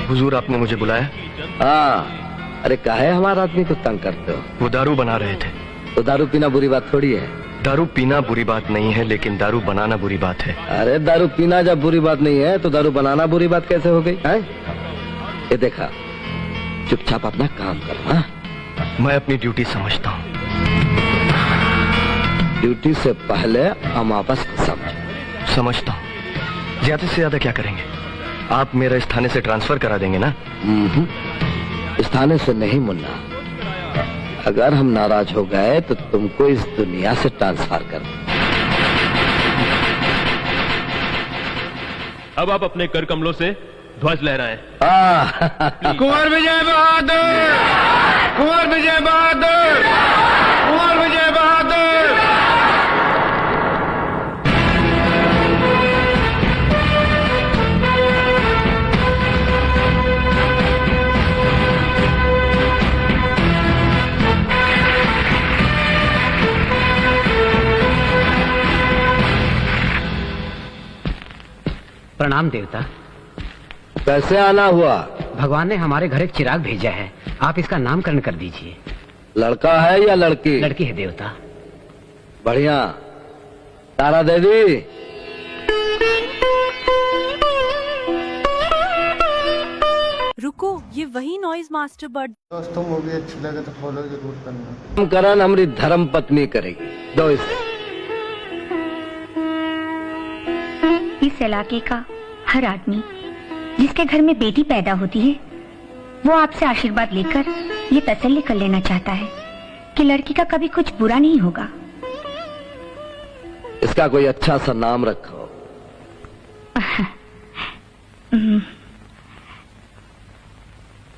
हुजूर, आपने मुझे बुलाया? हाँ, अरे काहे हमारा आदमी को तंग करते हो? वो दारू बना रहे थे। तो दारू पीना बुरी बात थोड़ी है। दारू पीना बुरी बात नहीं है, लेकिन दारू बनाना बुरी बात है। अरे दारू पीना जब बुरी बात नहीं है तो दारू बनाना बुरी बात कैसे हो गई है? ये देखा, चुपचाप अपना काम करो। हाँ? मैं अपनी ड्यूटी समझता हूँ। ड्यूटी से पहले हम आपस को समझो। समझता हूँ। ज्यादा से ज्यादा क्या करेंगे? आप मेरा इस थाने से ट्रांसफर करा देंगे ना? इस थाने से नहीं मुन्ना, अगर हम नाराज हो गए तो तुमको इस दुनिया से ट्रांसफर कर दें। अब आप अपने कर कमलों से ध्वज लहराएं। कुंवर विजय बहादुर, कुंवर विजय बहादुर, कुंवर विजय बहादुर। प्रणाम देवता। कैसे आना हुआ? भगवान ने हमारे घर एक चिराग भेजा है, आप इसका नामकरण कर दीजिए। लड़का है या लड़की? लड़की है देवता। बढ़िया। तारा देवी, रुको, ये वही नॉइज मास्टर बर्ड। दोस्तों मूवी अच्छी लगे तो फॉलो जरूर करना। नामकरण हमारी धर्म पत्नी करेगी। दो इसे। इस इलाके का हर आदमी जिसके घर में बेटी पैदा होती है, वो आपसे आशीर्वाद लेकर ये तसल्ली कर लेना चाहता है कि लड़की का कभी कुछ बुरा नहीं होगा। इसका कोई अच्छा सा नाम रखो।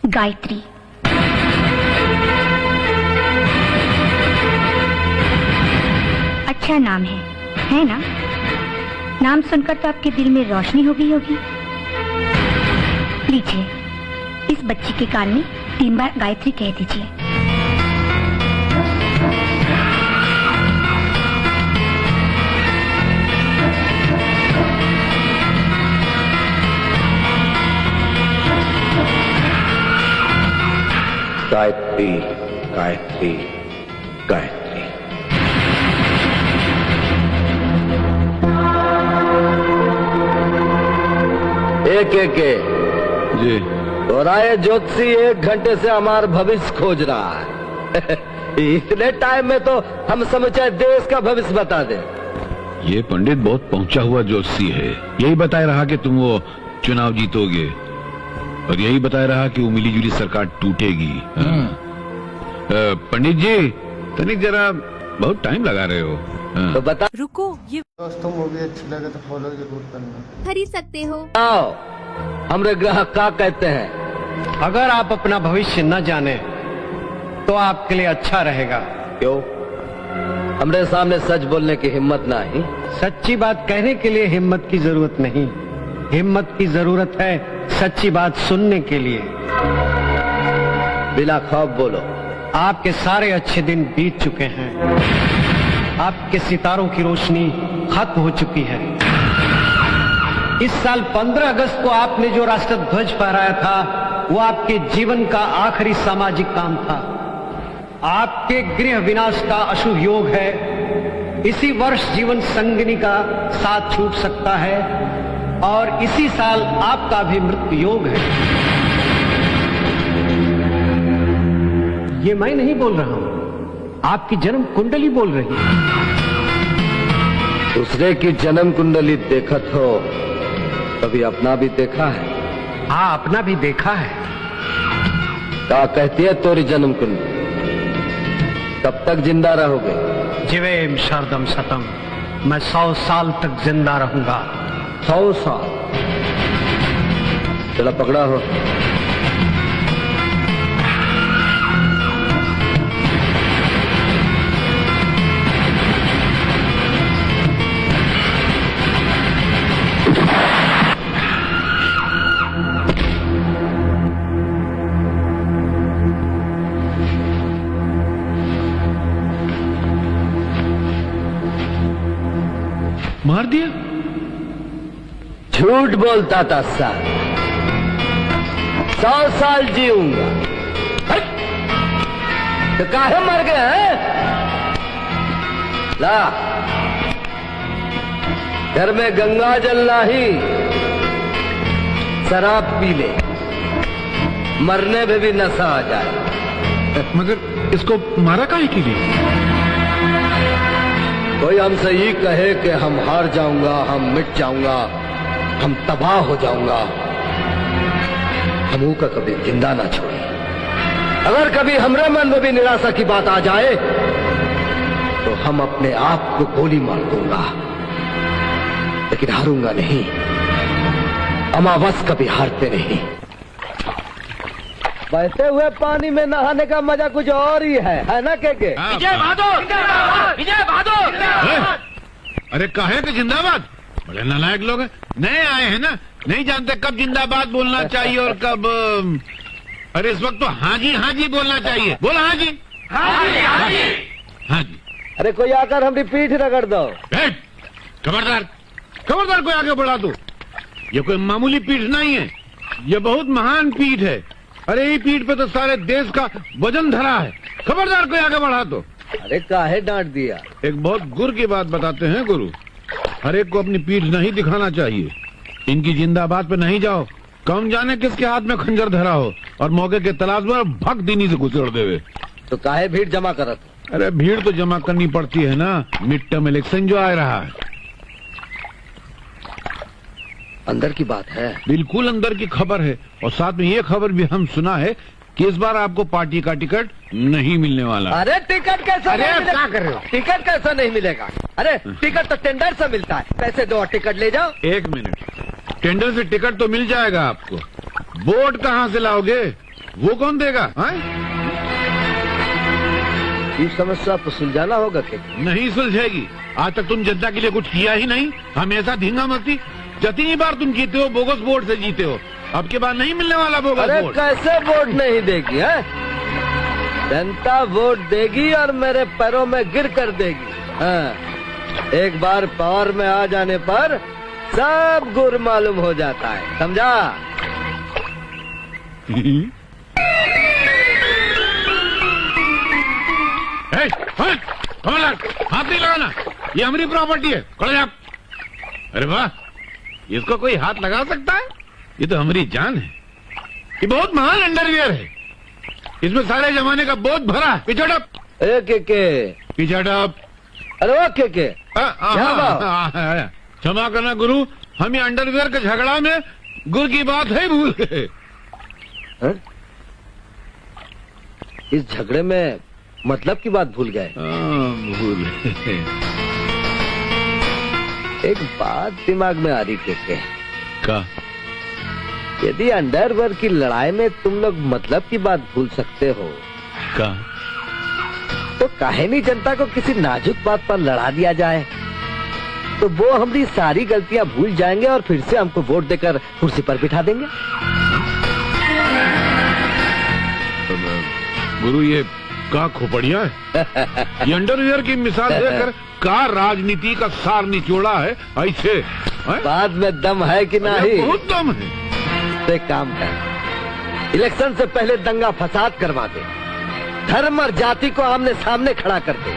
गायत्री। अच्छा नाम है ना? नाम सुनकर तो आपके दिल में रोशनी हो गई होगी। लीजिए, इस बच्ची के कान में 3 बार गायत्री कह दीजिए। गायत्री, गायत्री, गायत्री। एक जी। और आए ज्योतिषी 1 घंटे से हमारा भविष्य खोज रहा है। इतने टाइम में तो हम समझे देश का भविष्य बता दे। ये पंडित बहुत पहुंचा हुआ ज्योतिषी है। यही बताए रहा कि तुम वो चुनाव जीतोगे, और यही बताए रहा कि वो मिलीजुली सरकार टूटेगी। पंडित जी, तनिक जरा बहुत टाइम लगा रहे हो। तो बता। रुको, ये दोस्तों मूवी अच्छी लगे तो फॉलो जरूर करना। खरीद सकते हो। आओ, हमरे ग्राहक क्या कहते हैं? अगर आप अपना भविष्य न जाने तो आपके लिए अच्छा रहेगा। क्यों? हमरे सामने सच बोलने की हिम्मत ना ही? सच्ची बात कहने के लिए हिम्मत की जरूरत नहीं, हिम्मत की जरूरत है सच्ची बात सुनने के लिए। बिना खौफ बोलो। आपके सारे अच्छे दिन बीत चुके हैं, आपके सितारों की रोशनी खत्म हो चुकी है। इस साल 15 अगस्त को आपने जो राष्ट्रध्वज फहराया था, वो आपके जीवन का आखिरी सामाजिक काम था। आपके गृह विनाश का अशुभ योग है। इसी वर्ष जीवन संगिनी का साथ छूट सकता है, और इसी साल आपका भी मृत्यु योग है। ये मैं नहीं बोल रहा हूं, आपकी जन्म कुंडली बोल रही है। दूसरे की जन्म कुंडली देखत हो, कभी अपना भी देखा है? हाँ, अपना भी देखा है। क्या कहती है तोरी जन्म कुंडली? कब तक जिंदा रहोगे? जीवेम शरदम शतम, मैं 100 साल तक जिंदा रहूंगा। 100 साल? चलो पकड़ा हो। मार दिया? झूठ बोलता था सर। 100 साल जीऊंगा। तो काहे मर गए हैं? ला, घर में गंगा जल नहीं, शराब पी ले, मरने में भी नशा आ जाए। मगर इसको मारा काहे के लिए? कोई हमसे ये कहे कि हम हार जाऊंगा, हम मिट जाऊंगा, हम तबाह हो जाऊंगा, हमू का कभी जिंदा ना छोड़े। अगर कभी हमारे मन में भी निराशा की बात आ जाए तो हम अपने आप को गोली मार दूंगा, लेकिन हारूंगा नहीं। अमावस कभी हारते नहीं। बहते हुए पानी में नहाने का मजा कुछ और ही है ना के? विजय बहादुर, विजय बहादुर। अरे काहे के जिंदाबाद? बड़े नालायक लोग हैं, नए आए हैं ना, नहीं जानते कब जिंदाबाद बोलना चाहिए और कब। अरे इस वक्त तो हाँ जी बोलना चाहिए। बोल हाँ जी, हाँ जी। अरे कोई आकर हमारी पीठ रगड़ दो। खबरदार, खबरदार कोई आगे बढ़ा दो। ये कोई मामूली पीठ नहीं है, ये बहुत महान पीठ है। अरे ये पीठ पे तो सारे देश का वजन धरा है। खबरदार कोई आगे बढ़ा दो। अरे काहे डांट दिया? एक बहुत गुर की बात बताते हैं गुरु, हर एक को अपनी पीठ नहीं दिखाना चाहिए। इनकी जिंदाबाद पे नहीं जाओ, कम जाने किसके हाथ में खंजर धरा हो और मौके के तलाश में भग दीनी से घुसड़ देवे। तो काहे भीड़ जमा करत? अरे भीड़ तो जमा करनी पड़ती है ना, मिड टर्म इलेक्शन जो आ रहा है। अंदर की बात है। बिल्कुल अंदर की खबर है, और साथ में ये खबर भी हम सुना है कि इस बार आपको पार्टी का टिकट नहीं मिलने वाला। अरे टिकट कैसा? अरे नहीं आप मिलेगा? क्या कर रहे हो? टिकट कैसा नहीं मिलेगा? अरे टिकट तो टेंडर से मिलता है, पैसे दो और टिकट ले जाओ। एक मिनट, टेंडर से टिकट तो मिल जाएगा आपको, वोट कहाँ से लाओगे? वो कौन देगा? ये समस्या तो सुलझाना होगा कि नहीं सुलझेगी। आज तक तुम जनता के लिए कुछ किया ही नहीं, हमेशा धींगा मस्ती। जितनी बार तुम जीते हो बोगस वोट से जीते हो, अब के बाद नहीं मिलने वाला बोगस अरे वोट। कैसे वोट नहीं देगी है? जनता वोट देगी और मेरे पैरों में गिर कर देगी। हाँ, एक बार पावर में आ जाने पर सब गुर मालूम हो जाता है, समझा? हाथ नहीं लगाना, ये हमारी प्रॉपर्टी है। खड़े जा। अरे वाह, इसको कोई हाथ लगा सकता है? ये तो हमारी जान है। ये बहुत महान अंडरवियर है, इसमें सारे जमाने का बोझ भरा है। पिछड़ अप, पिछड़ अप। अरे वो के क्षमा करना गुरु, हम ये अंडरवियर के झगड़ा में गुरु की बात है भूल गए। इस झगड़े में मतलब की बात भूल गए? भूल गए। एक बात दिमाग में आ रही के का? यदि अंडरवर्ल्ड की लड़ाई में तुम लोग मतलब की बात भूल सकते हो का? तो काहे नहीं जनता को किसी नाजुक बात पर लड़ा दिया जाए, तो वो हमारी सारी गलतियां भूल जाएंगे और फिर से हमको वोट देकर कुर्सी पर बिठा देंगे। गुरु ये का खोपड़िया है। ये अंडरवियर की मिसाल देकर का राजनीति का सार निचोड़ा है ऐसे है? बाद में दम है कि नहीं? बहुत दम है। तो एक काम कर, इलेक्शन से पहले दंगा फसाद करवा दे, धर्म और जाति को आमने सामने खड़ा कर दे,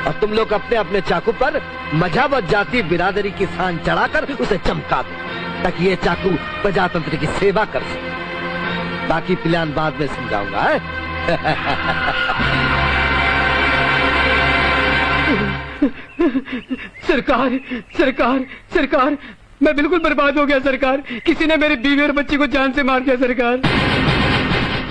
और तुम लोग अपने अपने चाकू पर मजहब और जाति बिरादरी की शान चढ़ाकर उसे चमका दो, ताकि ये चाकू प्रजातंत्र की सेवा कर सके। बाकी प्लान बाद में समझाऊंगा। सरकार, सरकार, सरकार, मैं बिल्कुल बर्बाद हो गया सरकार। किसी ने मेरे बीवी और बच्ची को जान से मार दिया सरकार।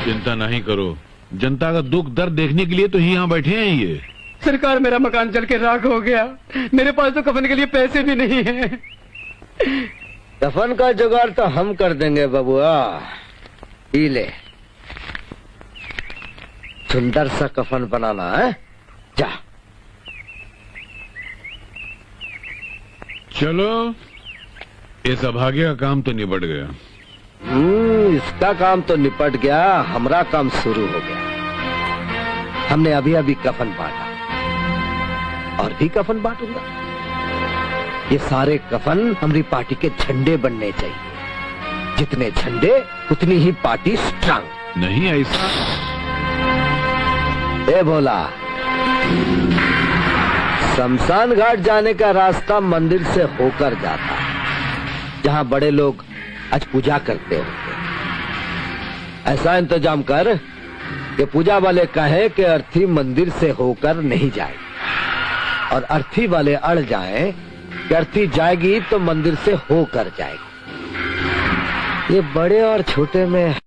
चिंता नहीं करो, जनता का दुख दर्द देखने के लिए तो यहाँ बैठे हैं ये। सरकार मेरा मकान जल के राख हो गया, मेरे पास तो कफन के लिए पैसे भी नहीं है। कफन का जुगाड़ तो हम कर देंगे बबुआ। पी ले, सुंदर सा कफन बनाना है, जा। चलो, इस अभागे का काम तो निपट गया। इसका काम तो निपट गया, हमारा काम शुरू हो गया। हमने अभी अभी कफन बांटा और भी कफन बांटूंगा। ये सारे कफन हमारी पार्टी के झंडे बनने चाहिए। जितने झंडे उतनी ही पार्टी स्ट्रांग। नहीं ऐसा। ए भोला, शमशान घाट जाने का रास्ता मंदिर से होकर जाता है, जहाँ बड़े लोग आज पूजा करते होंगे। ऐसा इंतजाम कर कि पूजा वाले कहे कि अर्थी मंदिर से होकर नहीं जाए, और अर्थी वाले अड़ जाएं कि अर्थी जाएगी तो मंदिर से होकर जाएगी। ये बड़े और छोटे में